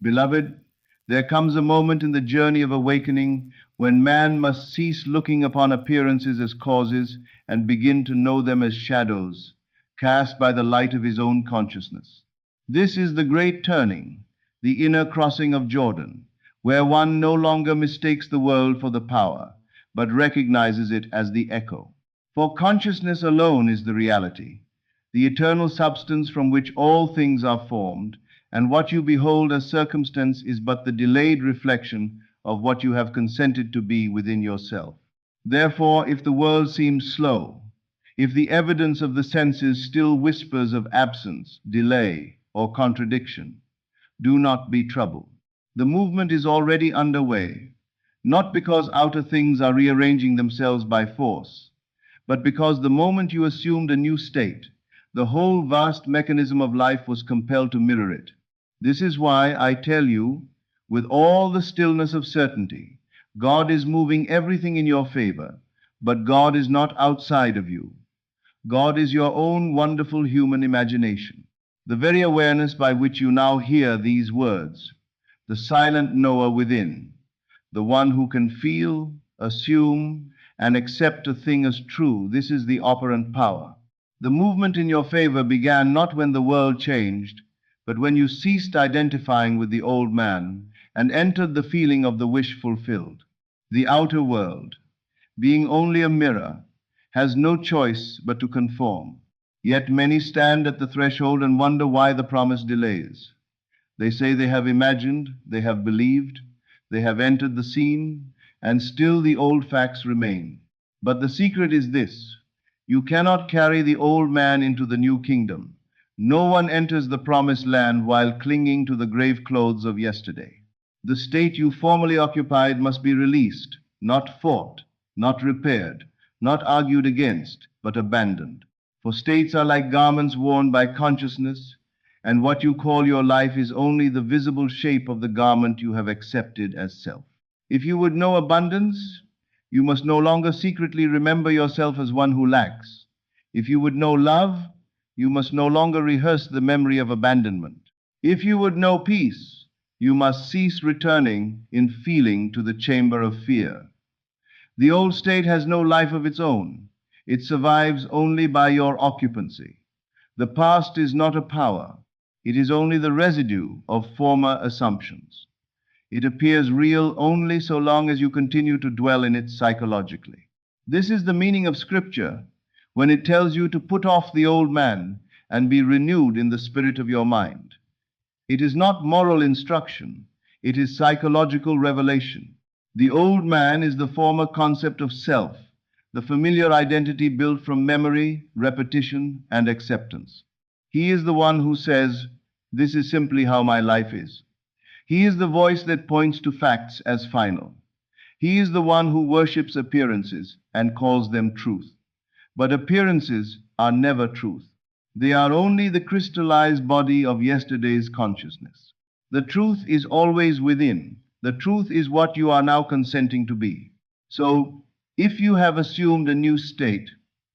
Beloved, there comes a moment in the journey of awakening when man must cease looking upon appearances as causes and begin to know them as shadows cast by the light of his own consciousness. This is the great turning, the inner crossing of Jordan, where one no longer mistakes the world for the power, but recognizes it as the echo. For consciousness alone is the reality, the eternal substance from which all things are formed, and what you behold as circumstance is but the delayed reflection of what you have consented to be within yourself. Therefore, if the world seems slow, if the evidence of the senses still whispers of absence, delay, or contradiction, do not be troubled. The movement is already underway, not because outer things are rearranging themselves by force, but because the moment you assumed a new state, the whole vast mechanism of life was compelled to mirror it. This is why I tell you, with all the stillness of certainty, God is moving everything in your favor, but God is not outside of you. God is your own wonderful human imagination. The very awareness by which you now hear these words, the silent knower within, the one who can feel, assume, and accept a thing as true, this is the operant power. The movement in your favor began not when the world changed, but when you ceased identifying with the old man and entered the feeling of the wish fulfilled. The outer world, being only a mirror, has no choice but to conform. Yet many stand at the threshold and wonder why the promise delays. They say they have imagined, they have believed, they have entered the scene, and still the old facts remain. But the secret is this: you cannot carry the old man into the new kingdom. No one enters the promised land while clinging to the grave clothes of yesterday. The state you formerly occupied must be released, not fought, not repaired, not argued against, but abandoned. For states are like garments worn by consciousness, and what you call your life is only the visible shape of the garment you have accepted as self. If you would know abundance, you must no longer secretly remember yourself as one who lacks. If you would know love, you must no longer rehearse the memory of abandonment. If you would know peace, you must cease returning in feeling to the chamber of fear. The old state has no life of its own. It survives only by your occupancy. The past is not a power. It is only the residue of former assumptions. It appears real only so long as you continue to dwell in it psychologically. This is the meaning of Scripture when it tells you to put off the old man and be renewed in the spirit of your mind. It is not moral instruction, it is psychological revelation. The old man is the former concept of self, the familiar identity built from memory, repetition, and acceptance. He is the one who says, "This is simply how my life is." He is the voice that points to facts as final. He is the one who worships appearances and calls them truth. But appearances are never truth. They are only the crystallized body of yesterday's consciousness. The truth is always within. The truth is what you are now consenting to be. So, if you have assumed a new state,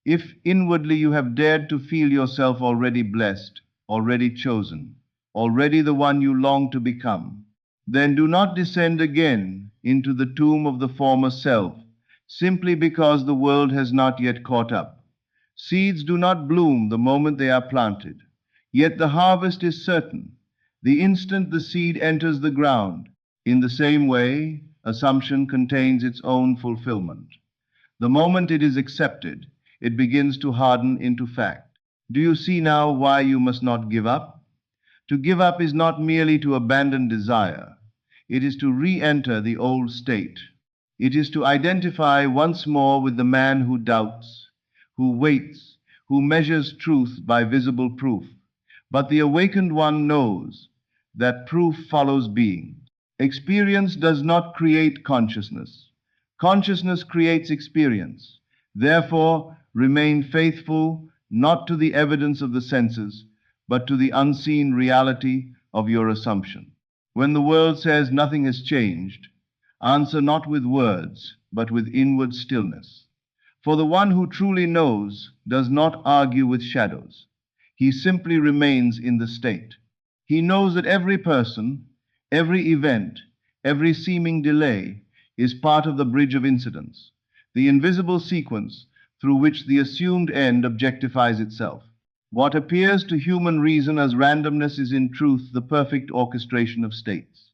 if inwardly you have dared to feel yourself already blessed, already chosen, already the one you long to become, then do not descend again into the tomb of the former self, simply because the world has not yet caught up. Seeds do not bloom the moment they are planted, yet the harvest is certain, the instant the seed enters the ground. In the same way, assumption contains its own fulfillment. The moment it is accepted, it begins to harden into fact. Do you see now why you must not give up? To give up is not merely to abandon desire. It is to re-enter the old state. It is to identify once more with the man who doubts, who waits, who measures truth by visible proof. But the awakened one knows that proof follows being. Experience does not create consciousness. Consciousness creates experience. Therefore, remain faithful not to the evidence of the senses, but to the unseen reality of your assumption. When the world says nothing has changed, answer not with words, but with inward stillness. For the one who truly knows does not argue with shadows. He simply remains in the state. He knows that every person, Every event, every seeming delay is part of the bridge of incidents, the invisible sequence through which the assumed end objectifies itself. What appears to human reason as randomness is in truth the perfect orchestration of states.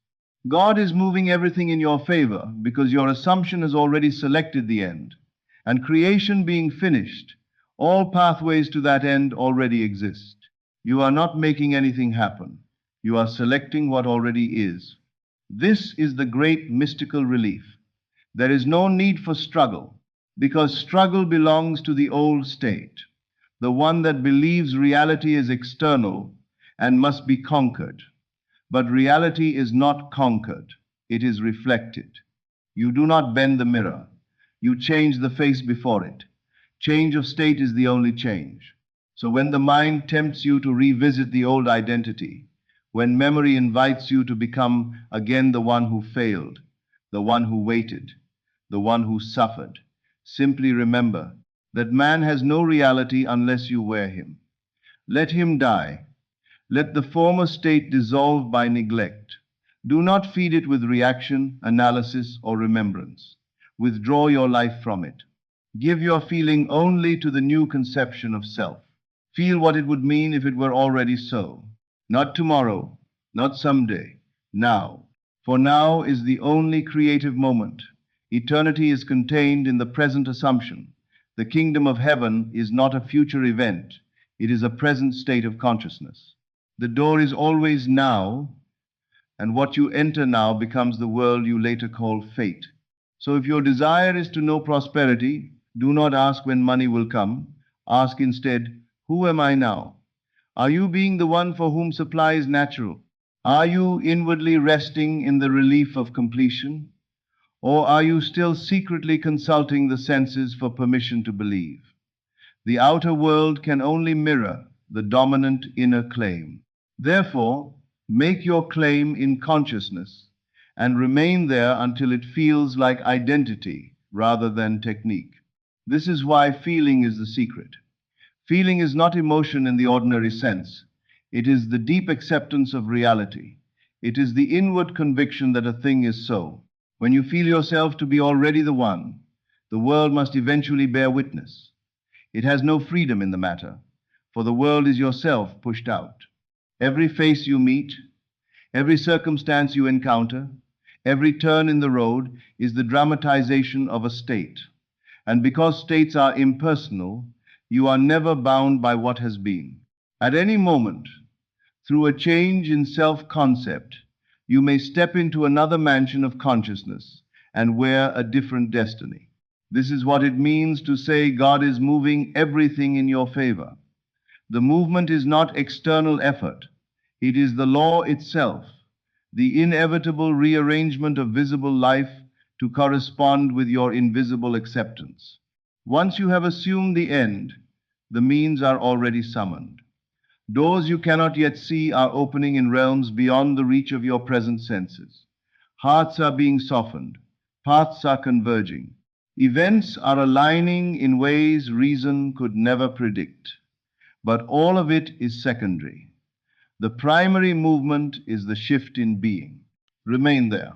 God is moving everything in your favor because your assumption has already selected the end, and creation being finished, all pathways to that end already exist. You are not making anything happen. You are selecting what already is. This is the great mystical relief. There is no need for struggle, because struggle belongs to the old state, the one that believes reality is external and must be conquered. But reality is not conquered, it is reflected. You do not bend the mirror, you change the face before it. Change of state is the only change. So when the mind tempts you to revisit the old identity, when memory invites you to become again the one who failed, the one who waited, the one who suffered, simply remember that man has no reality unless you wear him. Let him die. Let the former state dissolve by neglect. Do not feed it with reaction, analysis, or remembrance. Withdraw your life from it. Give your feeling only to the new conception of self. Feel what it would mean if it were already so. Not tomorrow, not someday, now. For now is the only creative moment. Eternity is contained in the present assumption. The kingdom of heaven is not a future event, it is a present state of consciousness. The door is always now, and what you enter now becomes the world you later call fate. So if your desire is to know prosperity, do not ask when money will come. Ask instead, who am I now? Are you being the one for whom supply is natural? Are you inwardly resting in the relief of completion? Or are you still secretly consulting the senses for permission to believe? The outer world can only mirror the dominant inner claim. Therefore, make your claim in consciousness and remain there until it feels like identity rather than technique. This is why feeling is the secret. Feeling is not emotion in the ordinary sense. It is the deep acceptance of reality. It is the inward conviction that a thing is so. When you feel yourself to be already the one, the world must eventually bear witness. It has no freedom in the matter, for the world is yourself pushed out. Every face you meet, every circumstance you encounter, every turn in the road is the dramatization of a state. And because states are impersonal, you are never bound by what has been. At any moment, through a change in self-concept, you may step into another mansion of consciousness and wear a different destiny. This is what it means to say God is moving everything in your favor. The movement is not external effort. It is the law itself, the inevitable rearrangement of visible life to correspond with your invisible acceptance. Once you have assumed the end, the means are already summoned. Doors you cannot yet see are opening in realms beyond the reach of your present senses. Hearts are being softened. Paths are converging. Events are aligning in ways reason could never predict. But all of it is secondary. The primary movement is the shift in being. Remain there.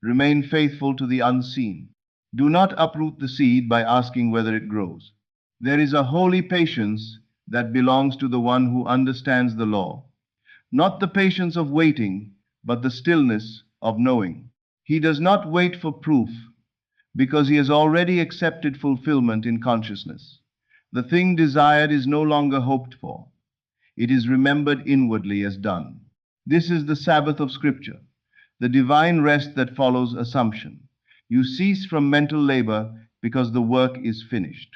Remain faithful to the unseen. Do not uproot the seed by asking whether it grows. There is a holy patience that belongs to the one who understands the law. Not the patience of waiting, but the stillness of knowing. He does not wait for proof, because he has already accepted fulfillment in consciousness. The thing desired is no longer hoped for. It is remembered inwardly as done. This is the Sabbath of Scripture, the divine rest that follows assumption. You cease from mental labor because the work is finished.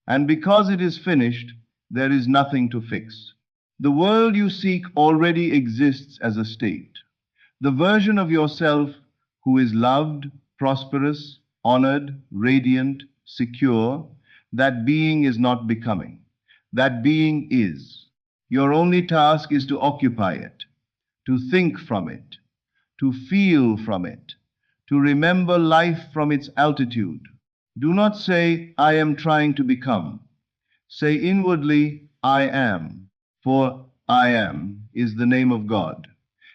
And because it is finished, there is nothing to fix. The world you seek already exists as a state. The version of yourself who is loved, prosperous, honored, radiant, secure, that being is not becoming. That being is. Your only task is to occupy it, to think from it, to feel from it, to remember life from its altitude. Do not say, I am trying to become. Say inwardly, I am, for I am is the name of God.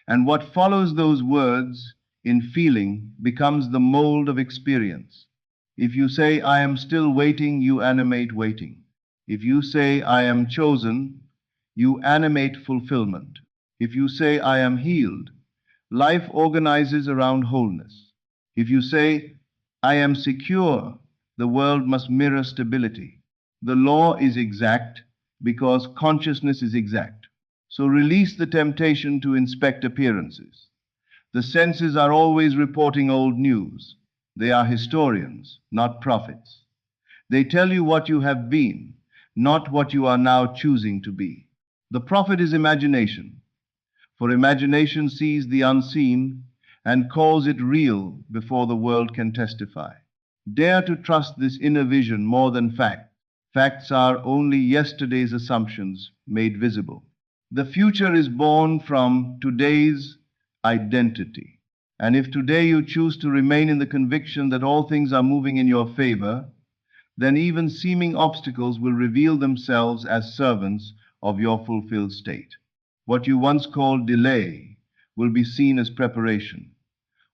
And what follows those words in feeling becomes the mold of experience. If you say, I am still waiting, you animate waiting. If you say, I am chosen, you animate fulfillment. If you say, I am healed, life organizes around wholeness. If you say, I am secure, the world must mirror stability. The law is exact because consciousness is exact. So release the temptation to inspect appearances. The senses are always reporting old news. They are historians, not prophets. They tell you what you have been, not what you are now choosing to be. The prophet is imagination, for imagination sees the unseen and calls it real before the world can testify. Dare to trust this inner vision more than fact. Facts are only yesterday's assumptions made visible. The future is born from today's identity. And if today you choose to remain in the conviction that all things are moving in your favor, then even seeming obstacles will reveal themselves as servants of your fulfilled state. What you once called delay will be seen as preparation.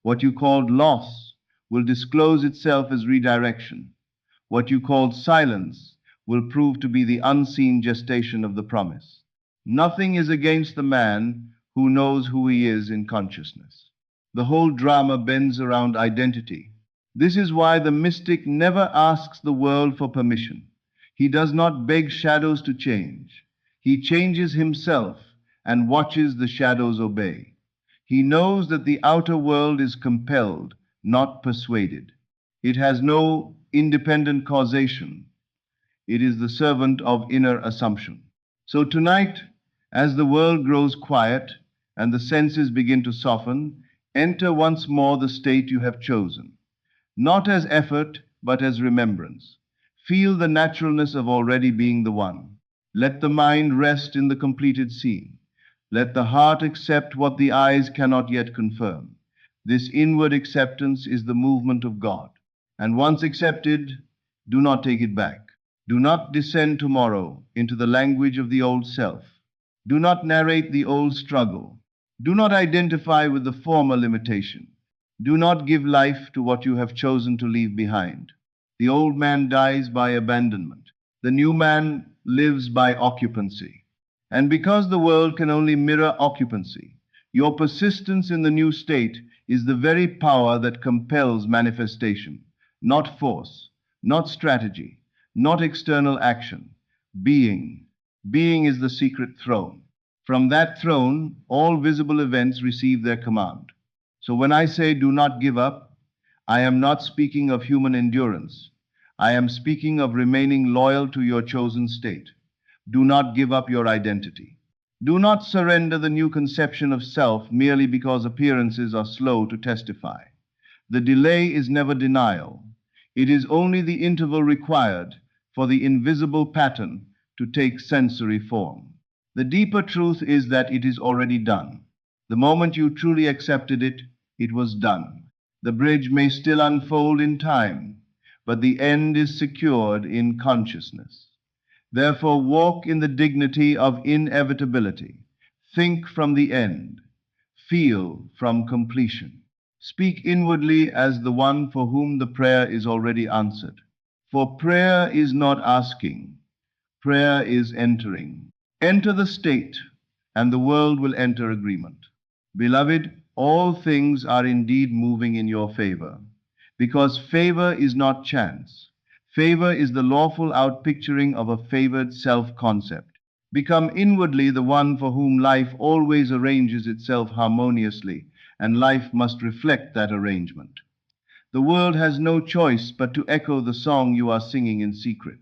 What you called loss will disclose itself as redirection. What you called silence will prove to be the unseen gestation of the promise. Nothing is against the man who knows who he is in consciousness. The whole drama bends around identity. This is why the mystic never asks the world for permission. He does not beg shadows to change. He changes himself and watches the shadows obey. He knows that the outer world is compelled, not persuaded. It has no independent causation. It is the servant of inner assumption. So tonight, as the world grows quiet and the senses begin to soften, enter once more the state you have chosen. Not as effort, but as remembrance. Feel the naturalness of already being the one. Let the mind rest in the completed scene. Let the heart accept what the eyes cannot yet confirm. This inward acceptance is the movement of God. And once accepted, do not take it back. Do not descend tomorrow into the language of the old self. Do not narrate the old struggle. Do not identify with the former limitation. Do not give life to what you have chosen to leave behind. The old man dies by abandonment. The new man lives by occupancy. And because the world can only mirror occupancy, your persistence in the new state is the very power that compels manifestation, not force, not strategy, not external action. Being. Being is the secret throne. From that throne, all visible events receive their command. So when I say do not give up, I am not speaking of human endurance. I am speaking of remaining loyal to your chosen state. Do not give up your identity. Do not surrender the new conception of self merely because appearances are slow to testify. The delay is never denial. It is only the interval required for the invisible pattern to take sensory form. The deeper truth is that it is already done. The moment you truly accepted it, it was done. The bridge may still unfold in time, but the end is secured in consciousness. Therefore, walk in the dignity of inevitability. Think from the end. Feel from completion. Speak inwardly as the one for whom the prayer is already answered. For prayer is not asking, prayer is entering. Enter the state, and the world will enter agreement. Beloved, all things are indeed moving in your favor, because favor is not chance. Favor is the lawful outpicturing of a favored self-concept. Become inwardly the one for whom life always arranges itself harmoniously, and life must reflect that arrangement. The world has no choice but to echo the song you are singing in secret.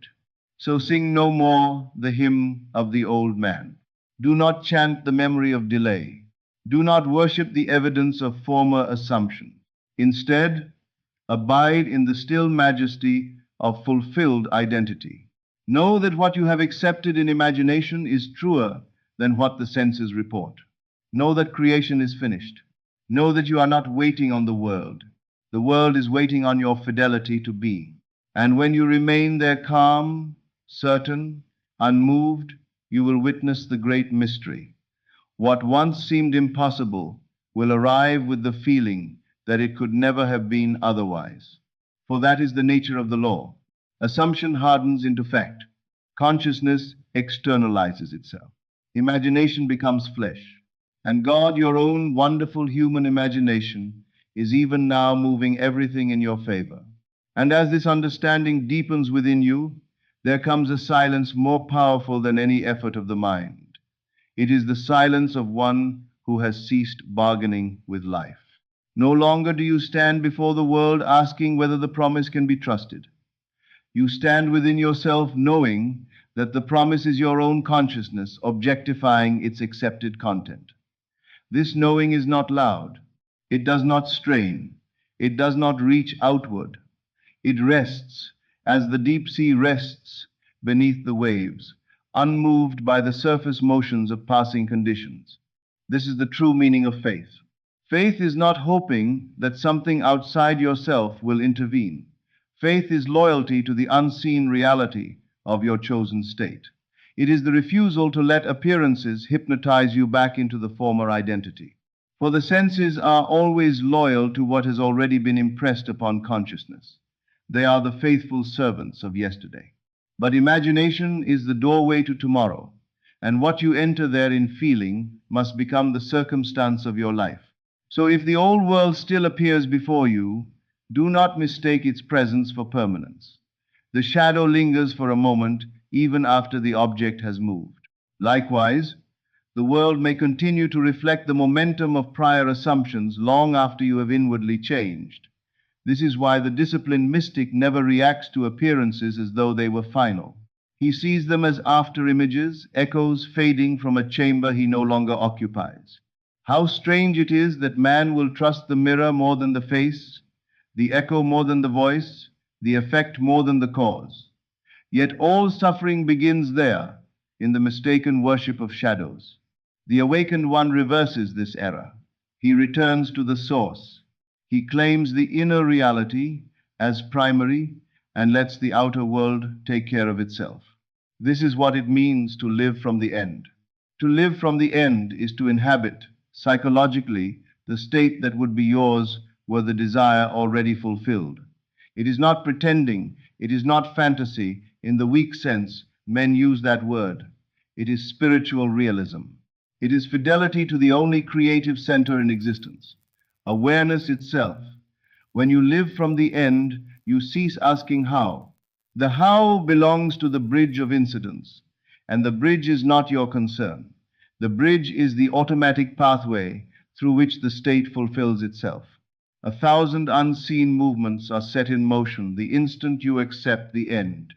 So sing no more the hymn of the old man. Do not chant the memory of delay. Do not worship the evidence of former assumption. Instead, abide in the still majesty of fulfilled identity. Know that what you have accepted in imagination is truer than what the senses report. Know that creation is finished. Know that you are not waiting on the world. The world is waiting on your fidelity to be. And when you remain there calm, certain, unmoved, you will witness the great mystery. What once seemed impossible will arrive with the feeling that it could never have been otherwise. For that is the nature of the law. Assumption hardens into fact. Consciousness externalizes itself. Imagination becomes flesh. And God, your own wonderful human imagination, is even now moving everything in your favor. And as this understanding deepens within you, there comes a silence more powerful than any effort of the mind. It is the silence of one who has ceased bargaining with life. No longer do you stand before the world asking whether the promise can be trusted. You stand within yourself knowing that the promise is your own consciousness objectifying its accepted content. This knowing is not loud. It does not strain. It does not reach outward. It rests as the deep sea rests beneath the waves, unmoved by the surface motions of passing conditions. This is the true meaning of faith. Faith is not hoping that something outside yourself will intervene. Faith is loyalty to the unseen reality of your chosen state. It is the refusal to let appearances hypnotize you back into the former identity. For the senses are always loyal to what has already been impressed upon consciousness. They are the faithful servants of yesterday. But imagination is the doorway to tomorrow, and what you enter there in feeling must become the circumstance of your life. So if the old world still appears before you, do not mistake its presence for permanence. The shadow lingers for a moment even after the object has moved. Likewise, the world may continue to reflect the momentum of prior assumptions long after you have inwardly changed. This is why the disciplined mystic never reacts to appearances as though they were final. He sees them as after images, echoes fading from a chamber he no longer occupies. How strange it is that man will trust the mirror more than the face, the echo more than the voice, the effect more than the cause. Yet all suffering begins there, in the mistaken worship of shadows. The awakened one reverses this error. He returns to the source. He claims the inner reality as primary and lets the outer world take care of itself. This is what it means to live from the end. To live from the end is to inhabit, psychologically, the state that would be yours were the desire already fulfilled. It is not pretending, it is not fantasy, in the weak sense men use that word. It is spiritual realism. It is fidelity to the only creative center in existence, awareness itself. When you live from the end, you cease asking how. The how belongs to the bridge of incidents, and the bridge is not your concern. The bridge is the automatic pathway through which the state fulfills itself. 1,000 unseen movements are set in motion the instant you accept the end.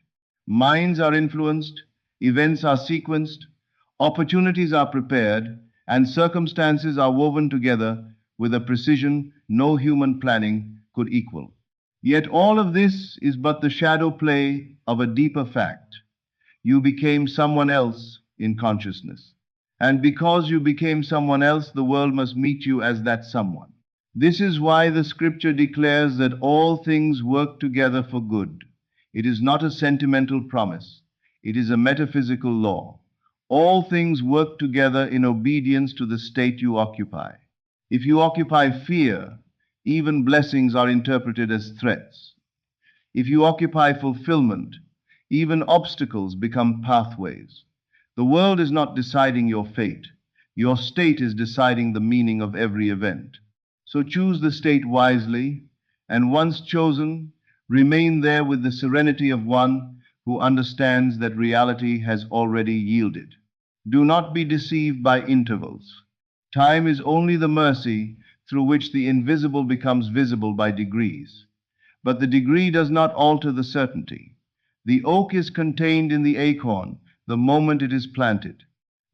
Minds are influenced, events are sequenced, opportunities are prepared, and circumstances are woven together with a precision no human planning could equal. Yet all of this is but the shadow play of a deeper fact. You became someone else in consciousness. And because you became someone else, the world must meet you as that someone. This is why the scripture declares that all things work together for good. It is not a sentimental promise. It is a metaphysical law. All things work together in obedience to the state you occupy. If you occupy fear, even blessings are interpreted as threats. If you occupy fulfillment, even obstacles become pathways. The world is not deciding your fate. Your state is deciding the meaning of every event. So choose the state wisely, and once chosen, remain there with the serenity of one who understands that reality has already yielded. Do not be deceived by intervals. Time is only the mercy through which the invisible becomes visible by degrees. But the degree does not alter the certainty. The oak is contained in the acorn the moment it is planted.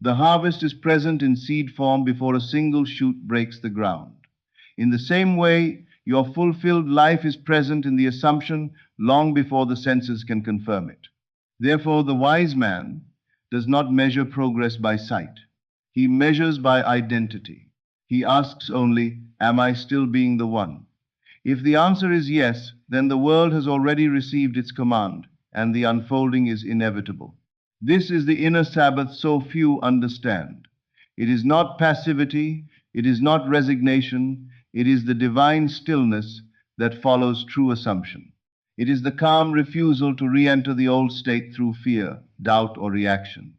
The harvest is present in seed form before a single shoot breaks the ground. In the same way, your fulfilled life is present in the assumption long before the senses can confirm it. Therefore, the wise man does not measure progress by sight. He measures by identity. He asks only, am I still being the one? If the answer is yes, then the world has already received its command, and the unfolding is inevitable. This is the inner Sabbath so few understand. It is not passivity, it is not resignation, it is the divine stillness that follows true assumption. It is the calm refusal to re enter the old state through fear, doubt, or reaction.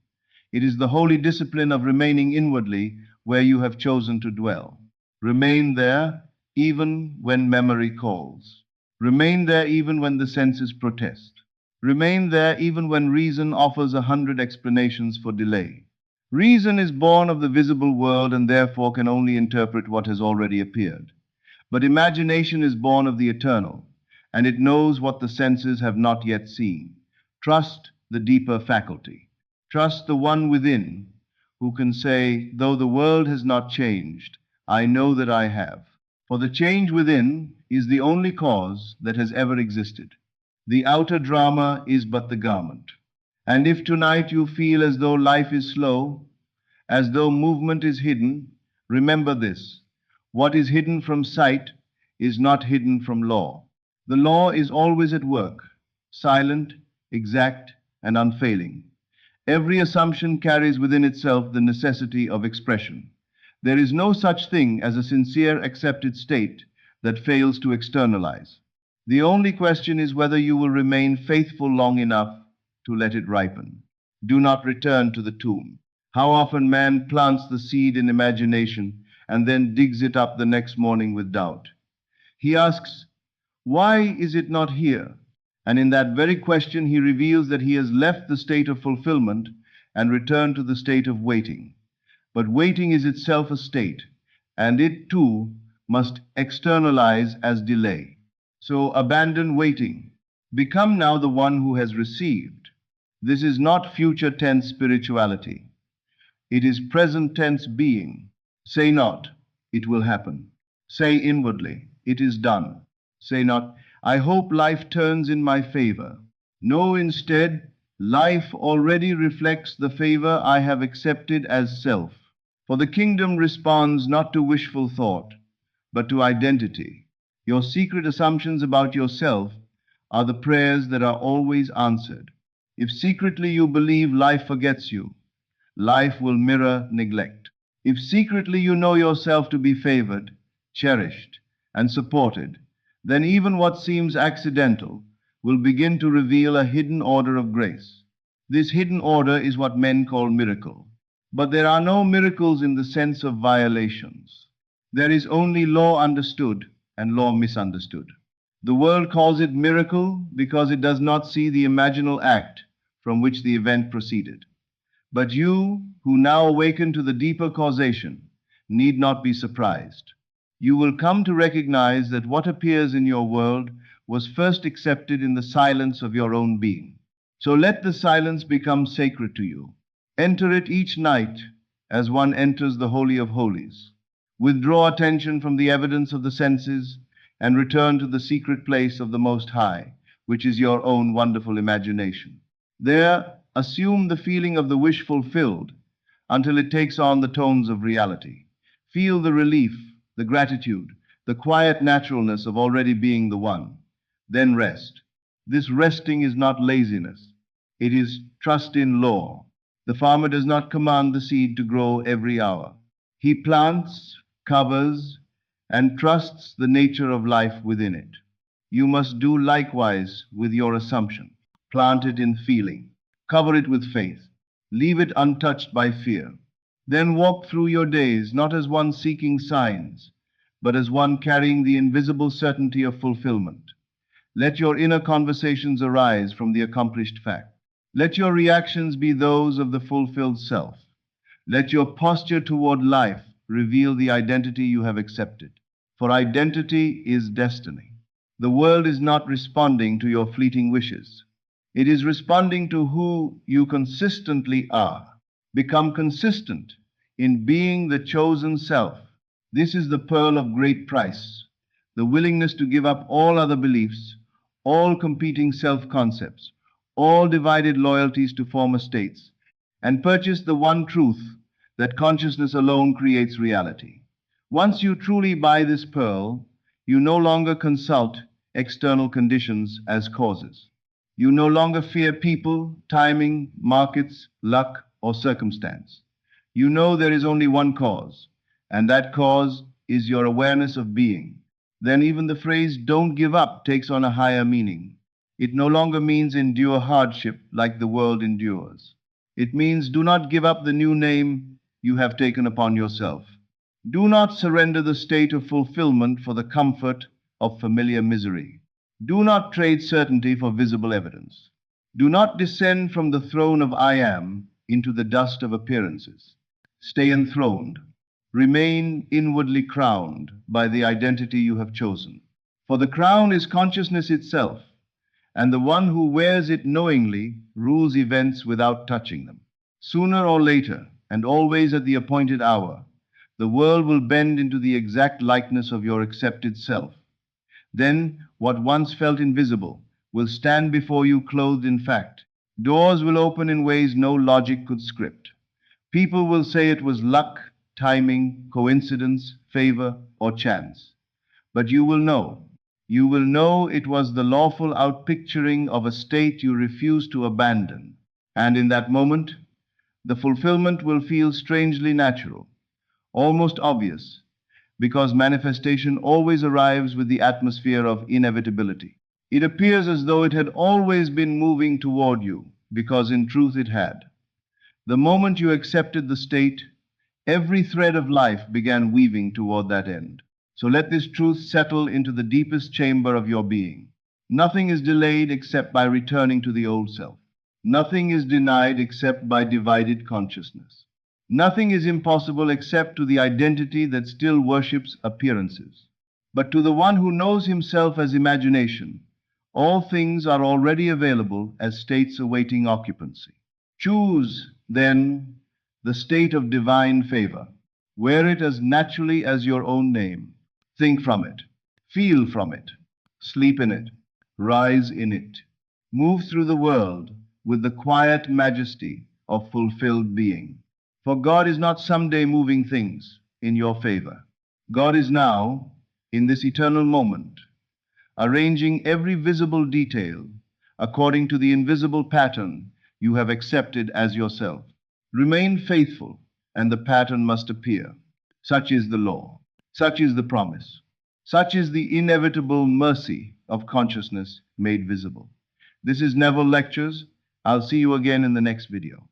It is the holy discipline of remaining inwardly where you have chosen to dwell. Remain there even when memory calls. Remain there even when the senses protest. Remain there even when reason offers 100 explanations for delay. Reason is born of the visible world and therefore can only interpret what has already appeared. But imagination is born of the eternal, and it knows what the senses have not yet seen. Trust the deeper faculty. Trust the one within who can say, though the world has not changed, I know that I have. For the change within is the only cause that has ever existed. The outer drama is but the garment. And if tonight you feel as though life is slow, as though movement is hidden, remember this: what is hidden from sight is not hidden from law. The law is always at work, silent, exact, and unfailing. Every assumption carries within itself the necessity of expression. There is no such thing as a sincere accepted state that fails to externalize. The only question is whether you will remain faithful long enough to let it ripen. Do not return to the tomb. How often man plants the seed in imagination and then digs it up the next morning with doubt. He asks, why is it not here? And in that very question, he reveals that he has left the state of fulfillment and returned to the state of waiting. But waiting is itself a state, and it too must externalize as delay. So abandon waiting. Become now the one who has received. This is not future tense spirituality. It is present tense being. Say not, it will happen. Say inwardly, it is done. Say not, I hope life turns in my favor. No, instead, life already reflects the favor I have accepted as self. For the kingdom responds not to wishful thought, but to identity. Your secret assumptions about yourself are the prayers that are always answered. If secretly you believe life forgets you, life will mirror neglect. If secretly you know yourself to be favored, cherished, and supported, then even what seems accidental will begin to reveal a hidden order of grace. This hidden order is what men call miracle. But there are no miracles in the sense of violations. There is only law understood and law misunderstood. The world calls it miracle because it does not see the imaginal act from which the event proceeded. But you, who now awaken to the deeper causation, need not be surprised. You will come to recognize that what appears in your world was first accepted in the silence of your own being. So let the silence become sacred to you. Enter it each night as one enters the Holy of Holies. Withdraw attention from the evidence of the senses and return to the secret place of the Most High, which is your own wonderful imagination. There, assume the feeling of the wish fulfilled until it takes on the tones of reality. Feel the relief, the gratitude, the quiet naturalness of already being the one. Then rest. This resting is not laziness. It is trust in law. The farmer does not command the seed to grow every hour. He plants, covers, and trusts the nature of life within it. You must do likewise with your assumption. Plant it in feeling. Cover it with faith. Leave it untouched by fear. Then walk through your days not as one seeking signs, but as one carrying the invisible certainty of fulfillment. Let your inner conversations arise from the accomplished fact. Let your reactions be those of the fulfilled self. Let your posture toward life reveal the identity you have accepted. For identity is destiny. The world is not responding to your fleeting wishes. It is responding to who you consistently are. Become consistent in being the chosen self. This is the pearl of great price, the willingness to give up all other beliefs, all competing self-concepts, all divided loyalties to former states, and purchase the one truth that consciousness alone creates reality. Once you truly buy this pearl, you no longer consult external conditions as causes. You no longer fear people, timing, markets, luck, or circumstance. You know there is only one cause, and that cause is your awareness of being. Then even the phrase don't give up takes on a higher meaning. It no longer means endure hardship like the world endures. It means do not give up the new name you have taken upon yourself. Do not surrender the state of fulfillment for the comfort of familiar misery. Do not trade certainty for visible evidence. Do not descend from the throne of I am into the dust of appearances. Stay enthroned. Remain inwardly crowned by the identity you have chosen. For the crown is consciousness itself, and the one who wears it knowingly rules events without touching them. Sooner or later, and always at the appointed hour, the world will bend into the exact likeness of your accepted self. Then, what once felt invisible will stand before you clothed in fact. Doors will open in ways no logic could script. People will say it was luck, timing, coincidence, favor, or chance. But you will know. You will know it was the lawful outpicturing of a state you refuse to abandon. And in that moment, the fulfillment will feel strangely natural, almost obvious, because manifestation always arrives with the atmosphere of inevitability. It appears as though it had always been moving toward you, because in truth it had. The moment you accepted the state, every thread of life began weaving toward that end. So let this truth settle into the deepest chamber of your being. Nothing is delayed except by returning to the old self. Nothing is denied except by divided consciousness. Nothing is impossible except to the identity that still worships appearances. But to the one who knows himself as imagination, all things are already available as states awaiting occupancy. Choose, then, the state of divine favor. Wear it as naturally as your own name. Think from it. Feel from it. Sleep in it. Rise in it. Move through the world with the quiet majesty of fulfilled being. For God is not someday moving things in your favor. God is now, in this eternal moment, arranging every visible detail according to the invisible pattern you have accepted as yourself. Remain faithful, and the pattern must appear. Such is the law. Such is the promise. Such is the inevitable mercy of consciousness made visible. This is Neville Lectures. I'll see you again in the next video.